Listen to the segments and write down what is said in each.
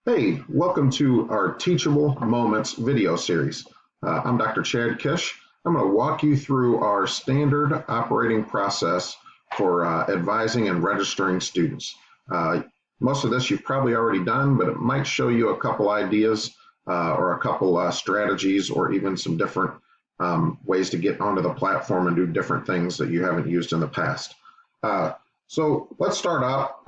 Hey, welcome to our Teachable Moments video series. I'm Dr. Chad Kish. I'm going to walk you through our standard operating process for advising and registering students. Most of this you've probably already done, but it might show you a couple ideas or a couple strategies or even some different ways to get onto the platform and do different things that you haven't used in the past. So let's start out.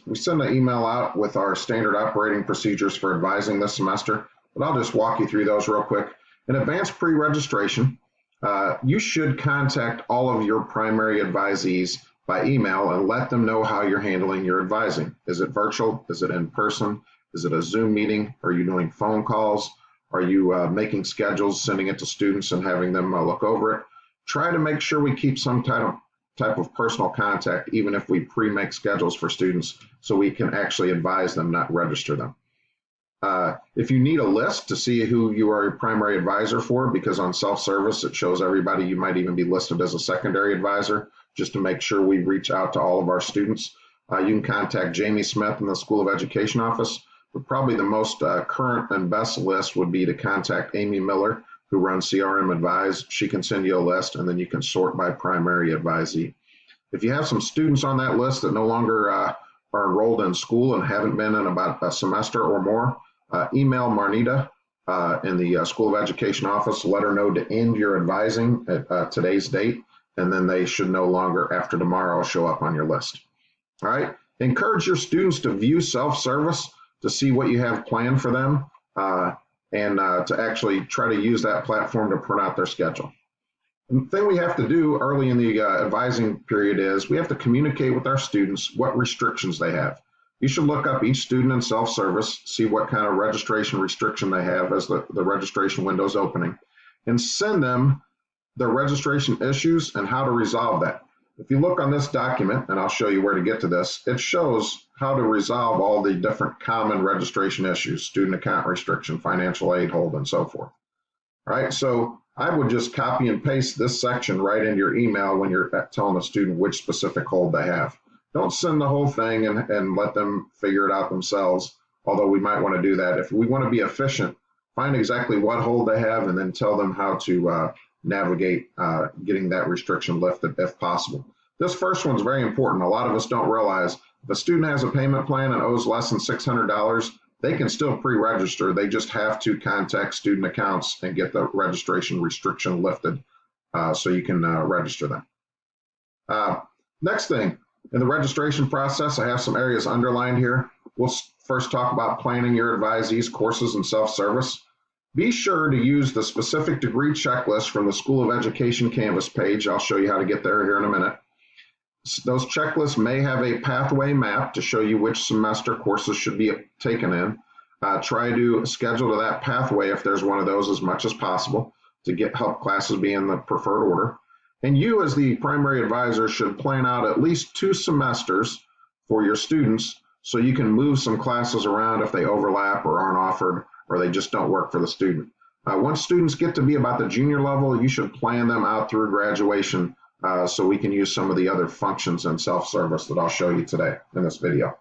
We send an email out with our standard operating procedures for advising this semester, but I'll just walk you through those real quick. In advanced pre-registration, you should contact all of your primary advisees by email and let them know how you're handling your advising. Is it virtual? Is it in person? Is it a Zoom meeting? Are you doing phone calls? Are you making schedules, sending it to students and having them look over it? Try to make sure we keep some type of personal contact, even if we pre-make schedules for students, so we can actually advise them, not register them. If you need a list to see who you are your primary advisor for, because on self-service it shows everybody, you might even be listed as a secondary advisor, just to make sure we reach out to all of our students. You can contact Jamie Smith in the School of Education office, but probably the most current and best list would be to contact Amy Miller, who runs CRM Advise. She can send you a list, and then you can sort by primary advisee. If you have some students on that list that no longer are enrolled in school and haven't been in about a semester or more, email Marnita in the School of Education office, let her know to end your advising at today's date, and then they should no longer, after tomorrow, show up on your list. All right, encourage your students to view self-service to see what you have planned for them, and to actually try to use that platform to print out their schedule. The thing we have to do early in the advising period is we have to communicate with our students what restrictions they have. You should look up each student in self-service, see what kind of registration restriction they have as the registration window is opening, and send them their registration issues and how to resolve that. If you look on this document, and I'll show you where to get to this, it shows how to resolve all the different common registration issues: student account restriction, financial aid hold, and so forth. All right, so I would just copy and paste this section right into your email when you're telling a student which specific hold they have. Don't send the whole thing and let them figure it out themselves, although we might want to do that. If we want to be efficient, find exactly what hold they have and then tell them how to navigate getting that restriction lifted if possible. This first one's very important. A lot of us don't realize if a student has a payment plan and owes less than $600, they can still pre-register. They just have to contact student accounts and get the registration restriction lifted so you can register them. Next thing, in the registration process, I have some areas underlined here. We'll first talk about planning your advisees' courses and self-service. Be sure to use the specific degree checklist from the School of Education Canvas page. I'll show you how to get there here in a minute. Those checklists may have a pathway map to show you which semester courses should be taken in. Try to schedule to that pathway if there's one of those as much as possible to help classes be in the preferred order. And you as the primary advisor should plan out at least 2 semesters for your students so you can move some classes around if they overlap or aren't offered or they just don't work for the student. Once students get to be about the junior level, you should plan them out through graduation so we can use some of the other functions in self-service that I'll show you today in this video.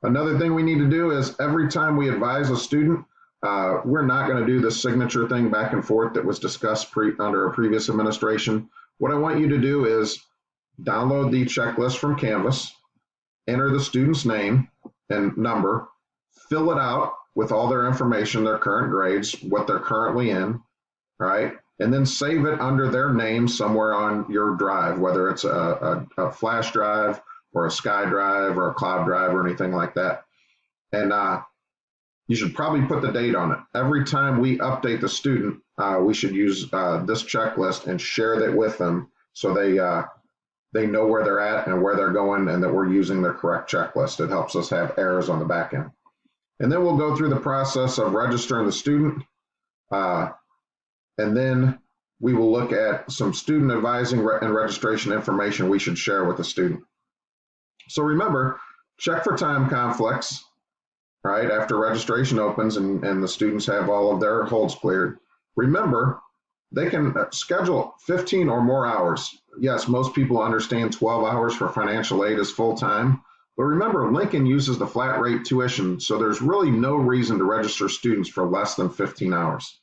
Another thing we need to do is every time we advise a student, we're not going to do the signature thing back and forth that was discussed under a previous administration. What I want you to do is download the checklist from Canvas, enter the student's name and number, fill it out with all their information, their current grades, what they're currently in, right? And then save it under their name somewhere on your drive, whether it's a flash drive or a Sky drive or a cloud drive or anything like that. And you should probably put the date on it. Every time we update the student, we should use this checklist and share that with them so they know where they're at and where they're going and that we're using the correct checklist. It helps us have errors on the back end. And then we'll go through the process of registering the student. And then we will look at some student advising and registration information we should share with the student. So remember, check for time conflicts, right? After registration opens and the students have all of their holds cleared. Remember, they can schedule 15 or more hours. Yes, most people understand 12 hours for financial aid is full time, But remember, Lincoln uses the flat rate tuition, so there's really no reason to register students for less than 15 hours,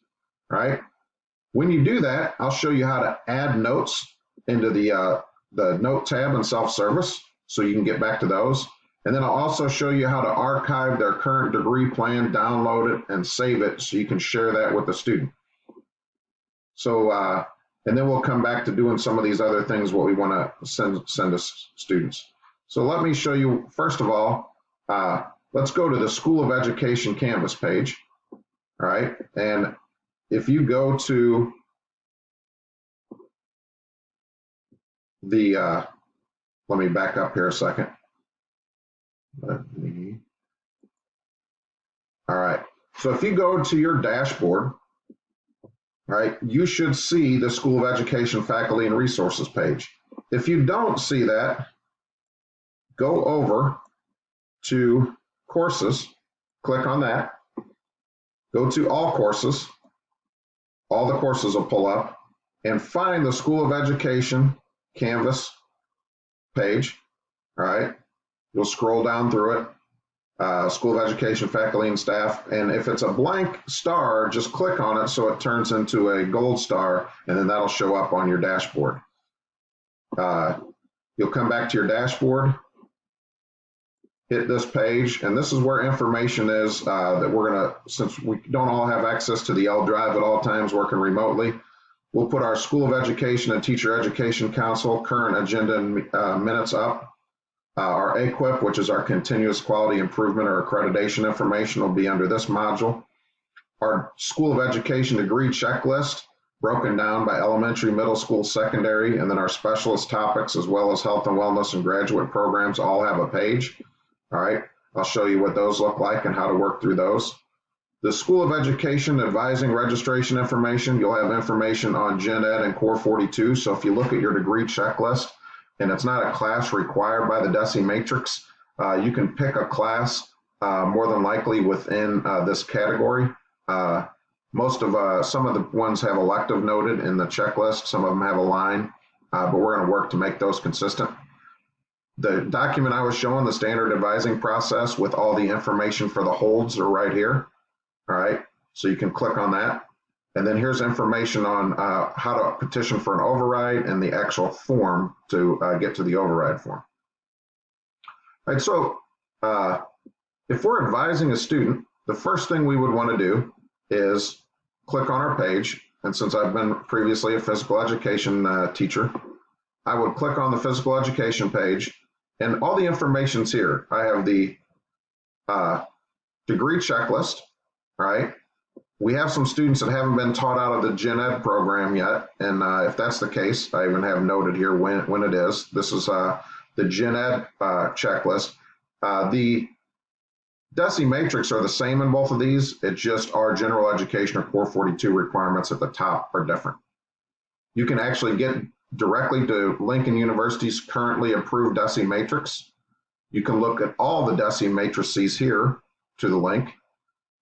right? When you do that, I'll show you how to add notes into the note tab in self-service so you can get back to those. And then I'll also show you how to archive their current degree plan, download it, and save it so you can share that with the student. So, and then we'll come back to doing some of these other things, what we want to send to students. So let me show you, first of all, let's go to the School of Education Canvas page, all right? And if you go to the, let me back up here a second. All right, so if you go to your dashboard, all right, you should see the School of Education Faculty and Resources page. If you don't see that, go over to Courses, click on that, go to All Courses, all the courses will pull up, and find the School of Education Canvas page, all right? You'll scroll down through it, School of Education Faculty and Staff, and if it's a blank star, just click on it so it turns into a gold star, and then that'll show up on your dashboard. You'll come back to your dashboard, hit this page, and this is where information is that we're gonna, since we don't all have access to the L Drive at all times working remotely, we'll put our School of Education and Teacher Education Council current agenda and minutes up. Our AQUIP, which is our continuous quality improvement or accreditation information, will be under this module. Our School of Education degree checklist, broken down by elementary, middle school, secondary, and then our specialist topics, as well as health and wellness and graduate programs, all have a page. All right, I'll show you what those look like and how to work through those. The School of Education advising registration information, you'll have information on Gen Ed and Core 42. So if you look at your degree checklist, and it's not a class required by the DESE matrix, you can pick a class more than likely within this category. Some of the ones have elective noted in the checklist, some of them have a line, but we're going to work to make those consistent. The document I was showing, the standard advising process with all the information for the holds are right here. All right, so you can click on that. And then here's information on how to petition for an override and the actual form to get to the override form. All right, so if we're advising a student, the first thing we would want to do is click on our page. And since I've been previously a physical education teacher, I would click on the physical education page, and all the information's here. I have the degree checklist, right? We have some students that haven't been taught out of the Gen Ed program yet, and if that's the case, I even have noted here when it is. This is the Gen Ed checklist. The DESE matrix are the same in both of these. It's just our general education or Core 42 requirements at the top are different. You can actually get directly to Lincoln University's currently approved DESE matrix. You can look at all the DESE matrices here to the link.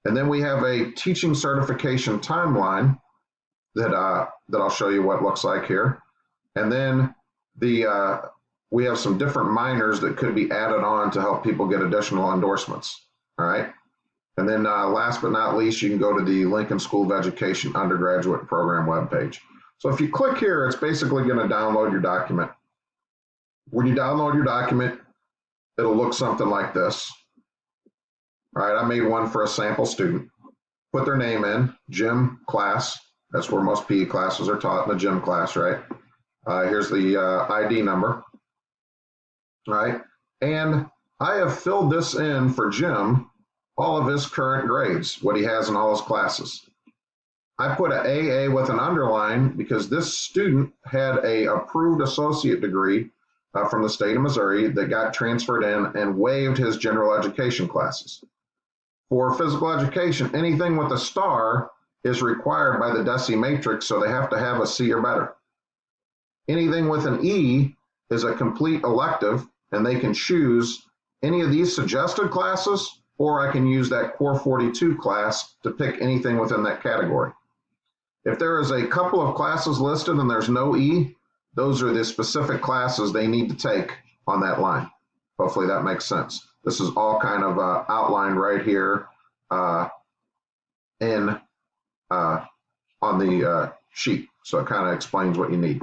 And then we have a teaching certification timeline that I'll show you what it looks like here. And then we have some different minors that could be added on to help people get additional endorsements. All right. And then last but not least, you can go to the Lincoln School of Education undergraduate program webpage. So if you click here, it's basically going to download your document. When you download your document, it'll look something like this. All right, I made one for a sample student. Put their name in, gym class. That's where most PE classes are taught, in the gym class, right? Here's the ID number, right? And I have filled this in for Jim, all of his current grades, what he has in all his classes. I put an AA with an underline because this student had a approved associate degree from the state of Missouri that got transferred in and waived his general education classes. For physical education, anything with a star is required by the DESE matrix, so they have to have a C or better. Anything with an E is a complete elective, and they can choose any of these suggested classes, or I can use that Core 42 class to pick anything within that category. If there is a couple of classes listed and there's no E, those are the specific classes they need to take on that line. Hopefully that makes sense. This is all kind of outlined right here in on the sheet. So it kind of explains what you need.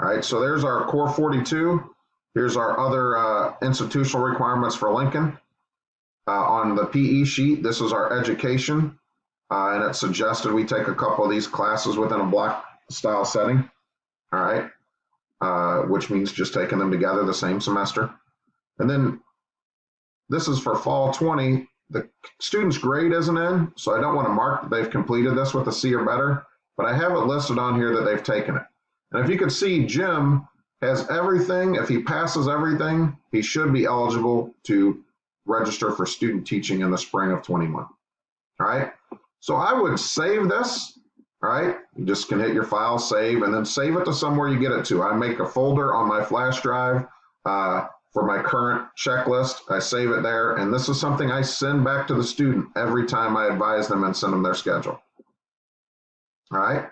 All right, so there's our core 42. Here's our other institutional requirements for Lincoln. On the PE sheet, this is our education, and it's suggested we take a couple of these classes within a block style setting. All right, which means just taking them together the same semester. And then this is for fall 20. The student's grade isn't in, so I don't want to mark that they've completed this with a C or better, but I have it listed on here that they've taken it. And if you can see, Jim has everything. If he passes everything, he should be eligible to register for student teaching in the spring of 21. All right, so I would save this. All right, you just can hit your file, save, and then save it to somewhere you get it to. I make a folder on my flash drive for my current checklist. I save it there, and this is something I send back to the student every time I advise them and send them their schedule. All right.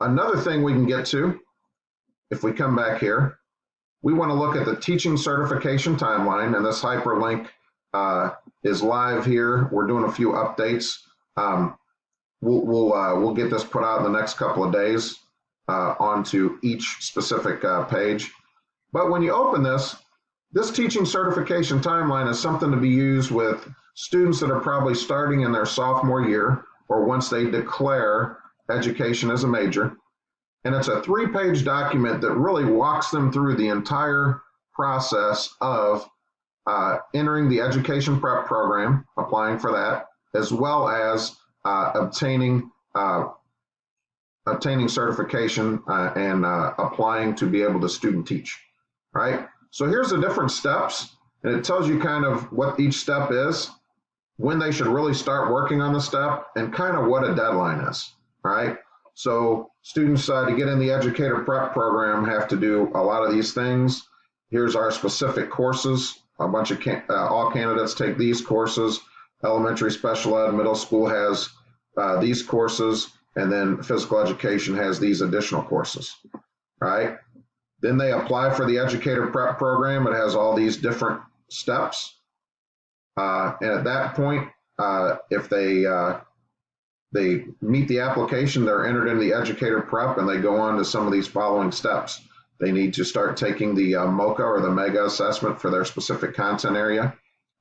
Another thing we can get to, if we come back here, we want to look at the teaching certification timeline, and this hyperlink is live here. We're doing a few updates. We'll get this put out in the next couple of days onto each specific page. But when you open this teaching certification timeline is something to be used with students that are probably starting in their sophomore year or once they declare education as a major. And it's a 3-page document that really walks them through the entire process of entering the education prep program, applying for that, as well as obtaining certification and applying to be able to student teach, right? So here's the different steps, and it tells you kind of what each step is, when they should really start working on the step, and kind of what a deadline is, right? So students to get in the educator prep program have to do a lot of these things. Here's our specific courses. A bunch of all candidates take these courses. Elementary special ed, middle school has these courses, and then physical education has these additional courses, right? Then they apply for the educator prep program. It has all these different steps. And at that point, if they meet the application, they're entered in the educator prep, and they go on to some of these following steps. They need to start taking the MOCA or the MEGA assessment for their specific content area,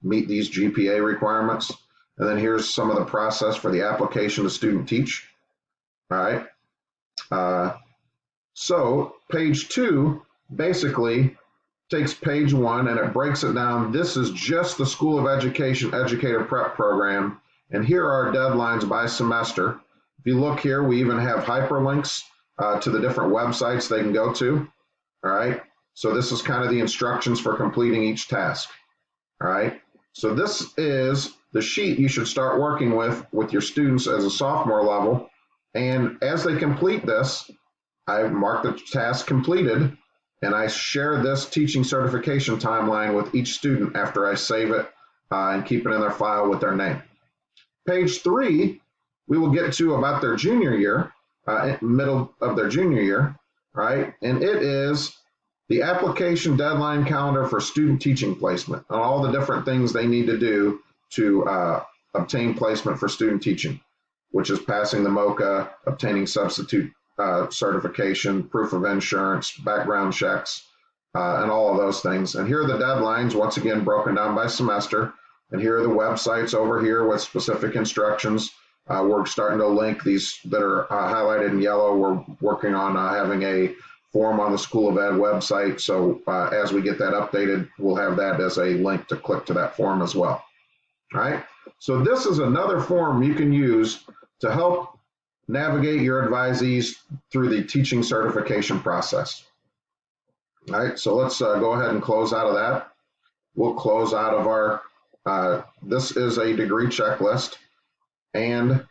meet these GPA requirements, and then here's some of the process for the application to student teach. All right. So page 2 basically takes page 1 and it breaks it down. This is just the School of Education educator prep program, and here are deadlines by semester. If you look here, we even have hyperlinks to the different websites they can go to. All right, so this is kind of the instructions for completing each task. All right, so this is the sheet you should start working with your students as a sophomore level, and as they complete this, I mark the task completed, and I share this teaching certification timeline with each student after I save it and keep it in their file with their name. Page 3, we will get to about their junior year, middle of their junior year, right? And it is the application deadline calendar for student teaching placement and all the different things they need to do to obtain placement for student teaching, which is passing the MOCA, obtaining substitute certification, proof of insurance, background checks, and all of those things. And here are the deadlines, once again, broken down by semester. And here are the websites over here with specific instructions. We're starting to link these that are highlighted in yellow. We're working on having a form on the School of Ed website. So as we get that updated, we'll have that as a link to click to that form as well. All right. So this is another form you can use to help navigate your advisees through the teaching certification process. All right. So let's go ahead and close out of that. We'll close out of our, this is a degree checklist, and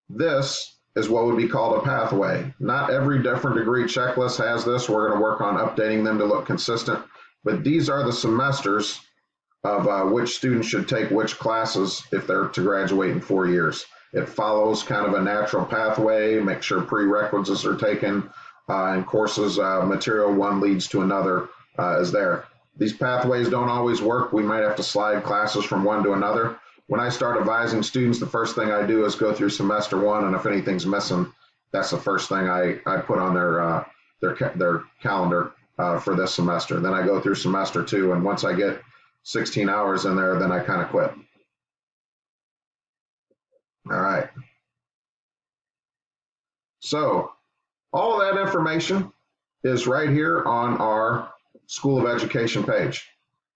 this is what would be called a pathway. Not every different degree checklist has this. We're going to work on updating them to look consistent, but these are the semesters of which students should take which classes if they're to graduate in 4 years. It follows kind of a natural pathway, make sure prerequisites are taken, and courses, material one leads to another is there. These pathways don't always work. We might have to slide classes from one to another. When I start advising students, the first thing I do is go through semester one, and if anything's missing, that's the first thing I put on their calendar for this semester. Then I go through semester two, and once I get 16 hours in there, then I kind of quit. All right. So all of that information is right here on our School of Education page.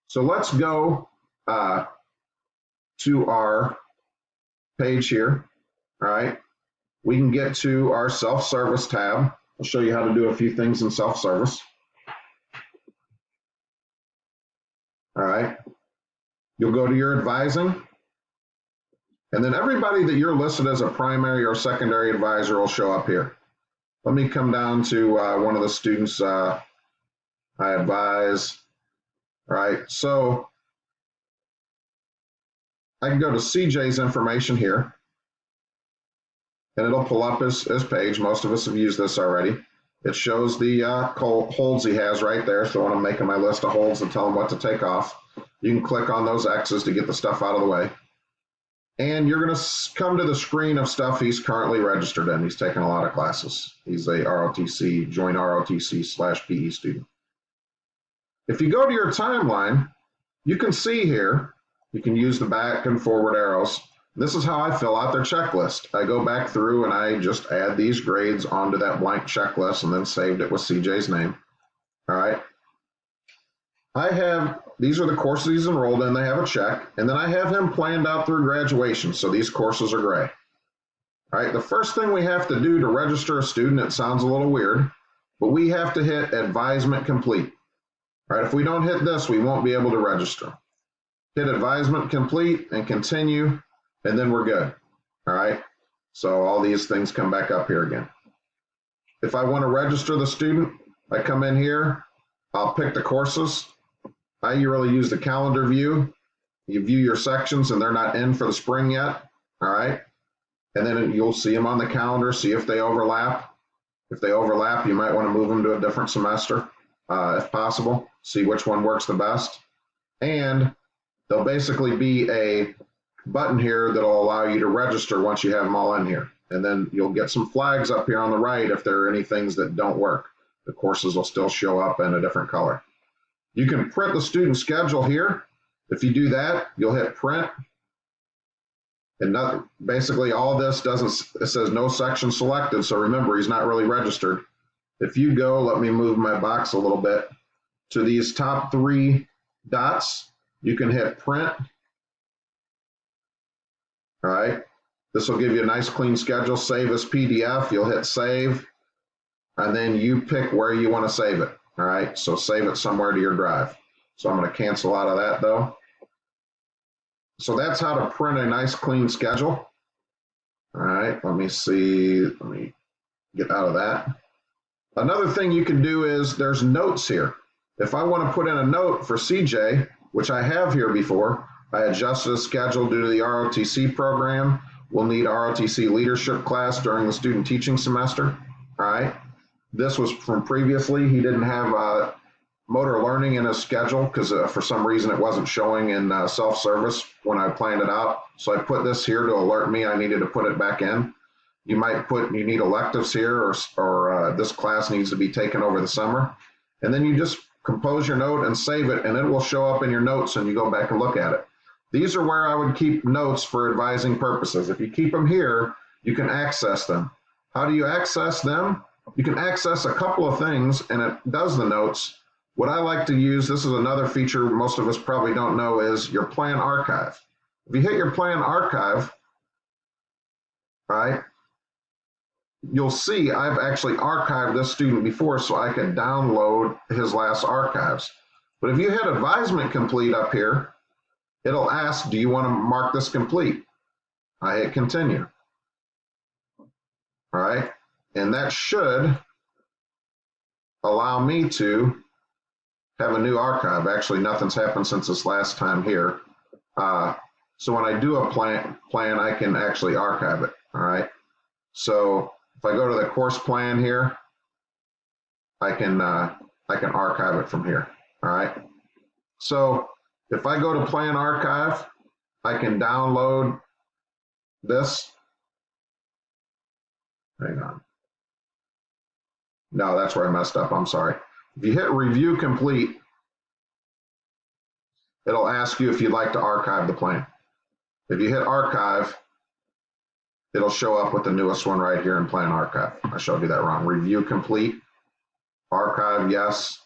So let's go to our page here. All right. We can get to our self-service tab. I'll show you how to do a few things in self-service. All right. You'll go to your advising, and then everybody that you're listed as a primary or secondary advisor will show up here. Let me come down to one of the students I advise. All right, so I can go to CJ's information here, and it'll pull up his page. Most of us have used this already. It shows the holds he has right there, so when I'm making my list of holds and tell him what to take off, you can click on those X's to get the stuff out of the way. And you're going to come to the screen of stuff he's currently registered in. He's taken a lot of classes. He's a ROTC, joint ROTC/PE student. If you go to your timeline, you can see here, you can use the back and forward arrows. This is how I fill out their checklist. I go back through and I just add these grades onto that blank checklist and then saved it with CJ's name. All right. These are the courses he's enrolled in. They have a check. And then I have him planned out through graduation. So these courses are gray. All right. The first thing we have to do to register a student, it sounds a little weird, but we have to hit advisement complete. All right. If we don't hit this, we won't be able to register. Hit advisement complete and continue, and then we're good. All right. So all these things come back up here again. If I want to register the student, I come in here, I'll pick the courses. I really use the calendar view. You view your sections and they're not in for the spring yet. All right. And then you'll see them on the calendar, see if they overlap. If they overlap, you might want to move them to a different semester if possible. See which one works the best. And there'll basically be a button here that'll allow you to register once you have them all in here. And then you'll get some flags up here on the right if there are any things that don't work. The courses will still show up in a different color. You can print the student schedule here. If you do that, you'll hit print. And basically all this it says no section selected. So remember, he's not really registered. If you go, let me move my box a little bit, to these top three dots, you can hit print. All right. This will give you a nice clean schedule. Save as PDF. You'll hit save. And then you pick where you want to save it. All right. So save it somewhere to your drive. So I'm going to cancel out of that though. So that's how to print a nice clean schedule. All right. Let me see. Let me get out of that. Another thing you can do is there's notes here. If I want to put in a note for CJ, which I have here before, I adjusted the schedule due to the ROTC program. We'll need ROTC leadership class during the student teaching semester. All right. This was from previously. He didn't have motor learning in his schedule because for some reason it wasn't showing in self-service when I planned it out. So I put this here to alert me I needed to put it back in. You might put, you need electives here, or this class needs to be taken over the summer. And then you just compose your note and save it, and it will show up in your notes and you go back and look at it. These are where I would keep notes for advising purposes. If you keep them here, you can access them. How do you access them? You can access a couple of things, and it does the notes. What I like to use, this is another feature most of us probably don't know, is your plan archive. If you hit your plan archive, right, you'll see I've actually archived this student before so I can download his last archives. But if you hit advisement complete up here, it'll ask, do you want to mark this complete? I hit continue. All right. And that should allow me to have a new archive. Actually, nothing's happened since this last time here. So when I do a plan, I can actually archive it. All right. So if I go to the course plan here, I can archive it from here. All right. So if I go to Plan Archive, I can download this. Hang on. No, that's where I messed up. I'm sorry. If you hit Review Complete, it'll ask you if you'd like to archive the plan. If you hit Archive, it'll show up with the newest one right here in Plan Archive. I showed you that wrong. Review Complete, Archive, yes.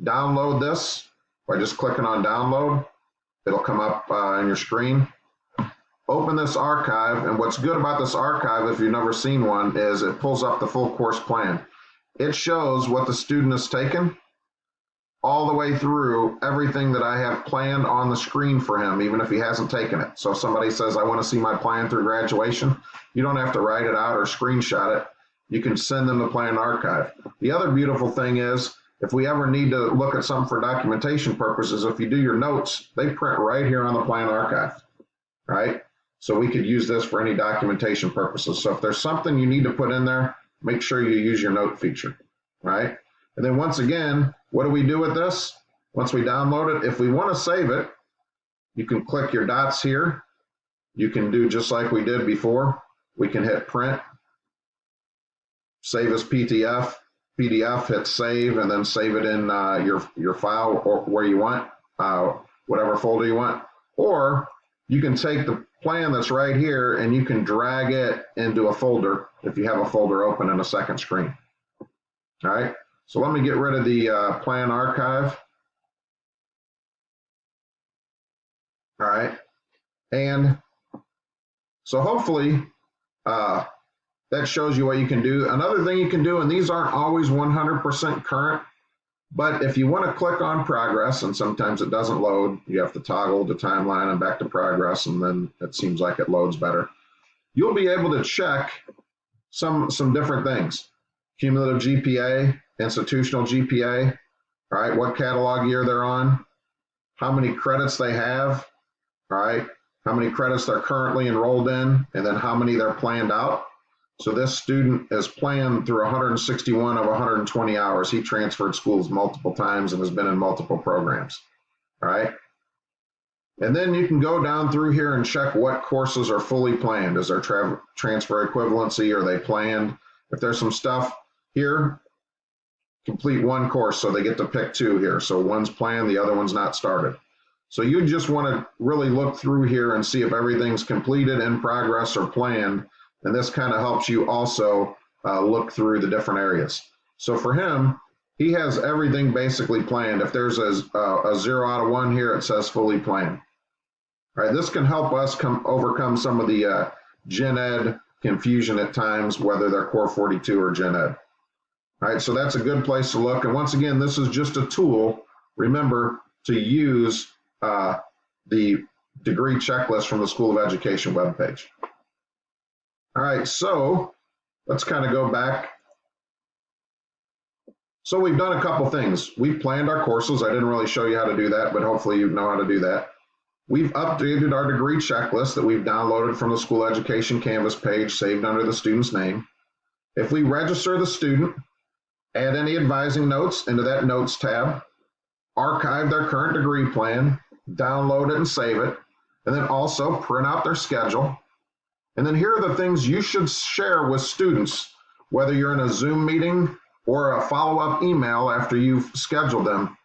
Download this by just clicking on Download. It'll come up on your screen. Open this archive, and what's good about this archive, if you've never seen one, is it pulls up the full course plan. It shows what the student has taken all the way through everything that I have planned on the screen for him, even if he hasn't taken it. So if somebody says, I want to see my plan through graduation, you don't have to write it out or screenshot it. You can send them the plan archive. The other beautiful thing is, if we ever need to look at something for documentation purposes, if you do your notes, they print right here on the plan archive, right? So we could use this for any documentation purposes. So if there's something you need to put in there, make sure you use your note feature, right? And then once again, what do we do with this? Once we download it, if we want to save it, you can click your dots here. You can do just like we did before. We can hit print, save as PDF, hit save, and then save it in your file or where you want, whatever folder you want. Or you can take the plan that's right here and you can drag it into a folder if you have a folder open in a second screen. All right, so let me get rid of the plan archive. All right, and so hopefully that shows you what you can do. Another thing you can do, and these aren't always 100% current, but if you want to click on progress, and sometimes it doesn't load, you have to toggle the timeline and back to progress, and then it seems like it loads better. You'll be able to check some different things. Cumulative GPA, institutional GPA, all right, what catalog year they're on, how many credits they have, all right, how many credits they're currently enrolled in, and then how many they're planned out. So this student is planned through 161 of 120 hours. He transferred schools multiple times and has been in multiple programs, all right? And then you can go down through here and check what courses are fully planned. Is there transfer equivalency? Are they planned? If there's some stuff here, complete one course, so they get to pick two here. So one's planned, the other one's not started. So you just want to really look through here and see if everything's completed, in progress, or planned. And this kind of helps you also look through the different areas. So for him, he has everything basically planned. If there's a 0 out of 1 here, it says fully planned. All right, this can help us overcome some of the Gen Ed confusion at times, whether they're Core 42 or Gen Ed. All right, so that's a good place to look. And once again, this is just a tool. Remember to use the degree checklist from the School of Education webpage. All right, so let's kind of go back. So we've done a couple things. We've planned our courses. I didn't really show you how to do that, but hopefully you know how to do that. We've updated our degree checklist that we've downloaded from the School Education Canvas page, saved under the student's name. If we register the student, add any advising notes into that notes tab, archive their current degree plan, download it and save it, and then also print out their schedule. And then here are the things you should share with students, whether you're in a Zoom meeting or a follow-up email after you've scheduled them,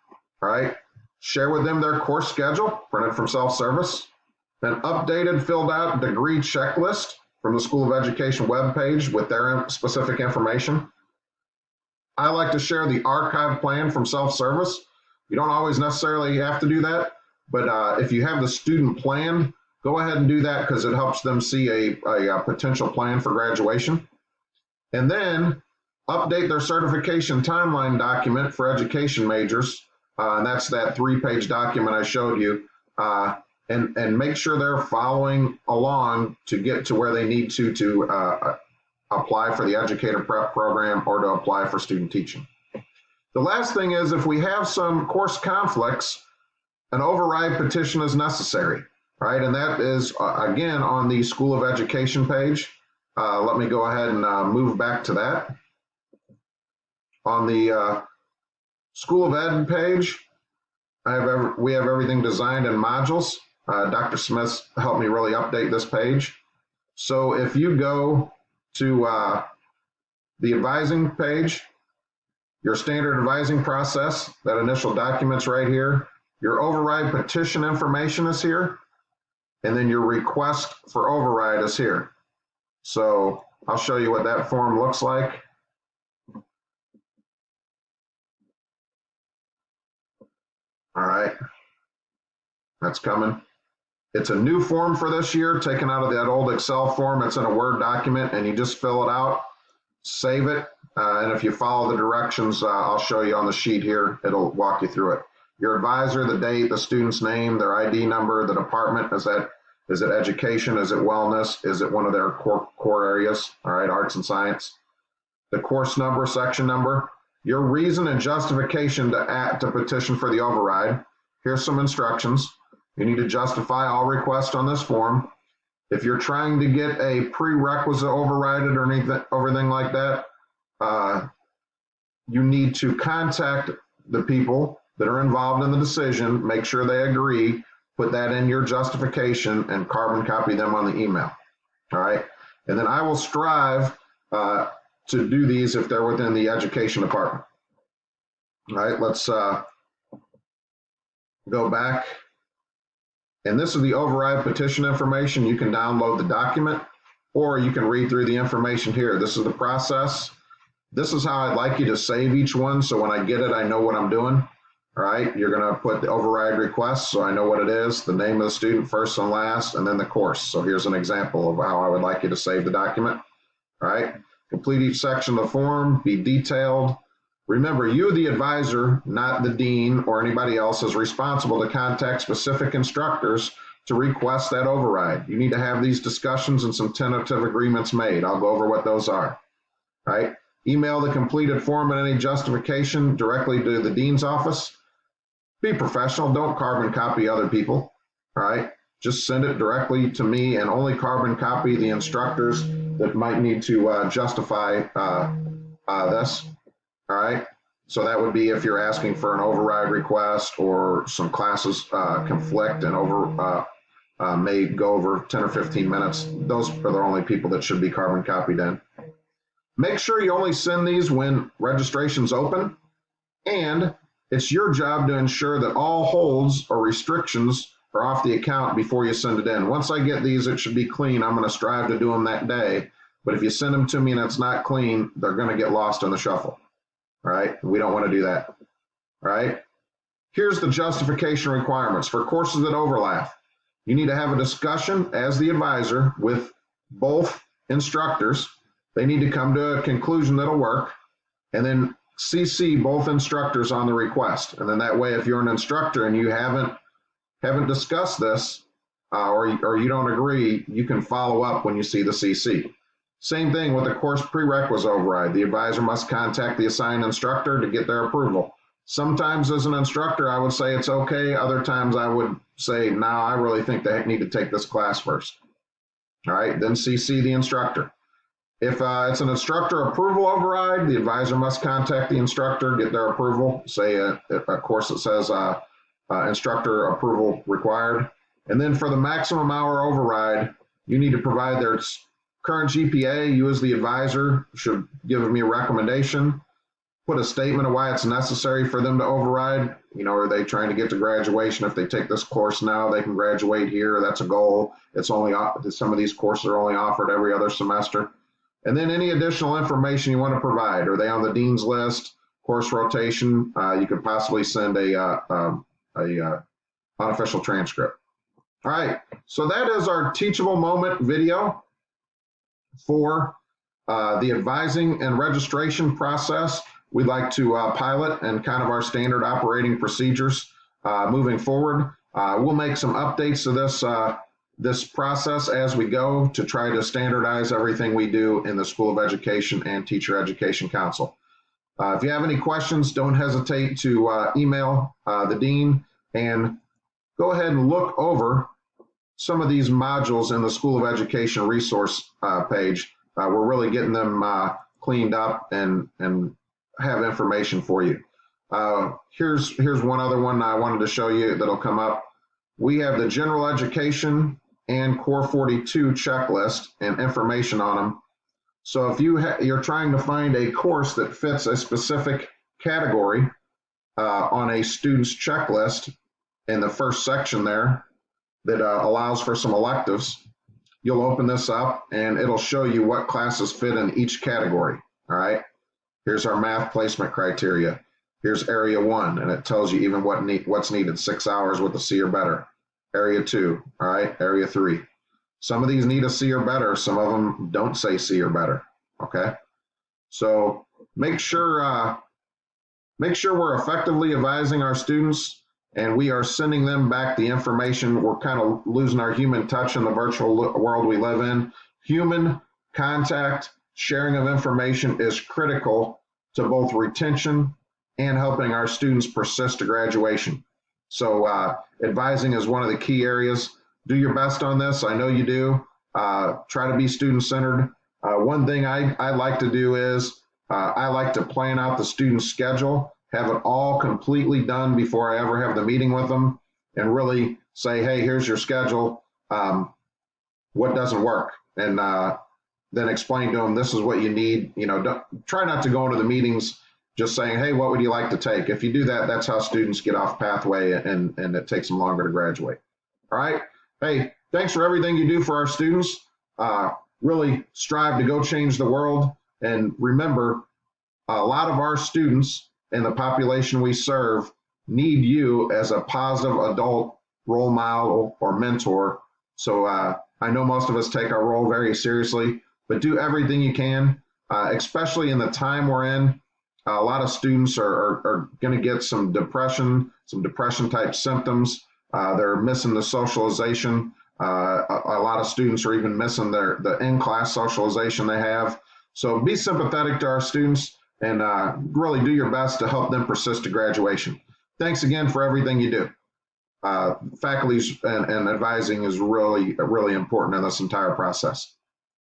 right? Share with them their course schedule, printed from self-service, an updated, filled out degree checklist from the School of Education webpage with their specific information. I like to share the archive plan from self-service. You don't always necessarily have to do that, but if you have the student planned, go ahead and do that because it helps them see a potential plan for graduation. And then update their certification timeline document for education majors. And that's that 3-page document I showed you. And make sure they're following along to get to where they need to apply for the educator prep program or to apply for student teaching. The last thing is, if we have some course conflicts, an override petition is necessary. Right, and that is, again, on the School of Education page. Let me go ahead and move back to that. On the School of Ed page, we have everything designed in modules. Dr. Smith helped me really update this page. So if you go to the advising page, your standard advising process, that initial document's right here. Your override petition information is here. And then your request for override is here. So I'll show you what that form looks like. All right, that's coming. It's a new form for this year, taken out of that old Excel form. It's in a Word document, and you just fill it out, save it, and if you follow the directions, I'll show you on the sheet here. It'll walk you through it. Your advisor, the date, the student's name, their ID number, the department. Is it education? Is it wellness? Is it one of their core areas? All right, arts and science. The course number, section number. Your reason and justification to petition for the override. Here's some instructions. You need to justify all requests on this form. If you're trying to get a prerequisite overrided or anything like that, you need to contact the people that are involved in the decision, make sure they agree, put that in your justification, and carbon copy them on the email. All right, and then I will strive to do these if they're within the education department. All right, let's go back. And this is the override petition information. You can download the document, or you can read through the information here. This is the process. This is how I'd like you to save each one, so when I get it, I know what I'm doing. All right, you're gonna put the override request, so I know what it is, the name of the student first and last, and then the course. So here's an example of how I would like you to save the document. All right, complete each section of the form, be detailed. Remember, you, the advisor, not the dean or anybody else, is responsible to contact specific instructors to request that override. You need to have these discussions and some tentative agreements made. I'll go over what those are. All right. Email the completed form and any justification directly to the dean's office. Be professional. Don't carbon copy other people. All right. Just send it directly to me and only carbon copy the instructors that might need to justify this. All right, so that would be if you're asking for an override request or some classes conflict and may go over 10 or 15 minutes. Those are the only people that should be carbon copied in. Make sure you only send these when registration's open, and it's your job to ensure that all holds or restrictions are off the account before you send it in. Once I get these, it should be clean. I'm going to strive to do them that day, but if you send them to me and it's not clean, they're going to get lost in the shuffle. All right, we don't want to do that. All right, here's the justification requirements for courses that overlap. You need to have a discussion as the advisor with both instructors. They need to come to a conclusion that'll work, and then CC both instructors on the request. And then that way, if you're an instructor and you haven't discussed this or you don't agree, you can follow up when you see the CC. Same thing with the course prerequisite override. The advisor must contact the assigned instructor to get their approval. Sometimes as an instructor, I would say it's okay. Other times I would say, no, I really think they need to take this class first. All right, then CC the instructor. If it's an instructor approval override, the advisor must contact the instructor, get their approval, say a course that says instructor approval required. And then for the maximum hour override, you need to provide their current GPA. You as the advisor should give me a recommendation, put a statement of why it's necessary for them to override. You know, are they trying to get to graduation? If they take this course now, they can graduate here. That's a goal. It's only, some of these courses are only offered every other semester. And then any additional information you want to provide. Are they on the dean's list? Course rotation? You could possibly send a unofficial transcript. All right, so that is our teachable moment video for the advising and registration process. We'd like to pilot and kind of our standard operating procedures moving forward. We'll make some updates to this process as we go to try to standardize everything we do in the School of Education and Teacher Education Council. If you have any questions, don't hesitate to email the dean and go ahead and look over some of these modules in the School of Education resource page. We're really getting them cleaned up and have information for you. Here's one other one I wanted to show you that'll come up. We have the general education and Core 42 checklist and information on them. So if you're trying to find a course that fits a specific category on a student's checklist in the first section there that allows for some electives, you'll open this up and it'll show you what classes fit in each category. All right. Here's our math placement criteria. Here's area 1, and it tells you even what's needed, 6 hours with a C or better. Area 2, all right, area 3. Some of these need a C or better. Some of them don't say C or better, okay? So make sure we're effectively advising our students and we are sending them back the information. We're kind of losing our human touch in the virtual world we live in. Human contact, sharing of information is critical to both retention and helping our students persist to graduation. So advising is one of the key areas. Do your best on this. I know you do. Try to be student-centered. One thing I like to do is I like to plan out the student's schedule, have it all completely done before I ever have the meeting with them, and really say, hey, here's your schedule. What doesn't work? And then explain to them, this is what you need. Try not to go into the meetings just saying, hey, what would you like to take? If you do that, that's how students get off pathway and it takes them longer to graduate. All right. Hey, thanks for everything you do for our students. Really strive to go change the world. And remember, a lot of our students and the population we serve need you as a positive adult role model or mentor. So I know most of us take our role very seriously, but do everything you can, especially in the time we're in. A lot of students are going to get some depression type symptoms. They're missing the socialization. A lot of students are even missing the in-class socialization they have. So be sympathetic to our students and really do your best to help them persist to graduation. Thanks again for everything you do. Faculty and advising is really, really important in this entire process.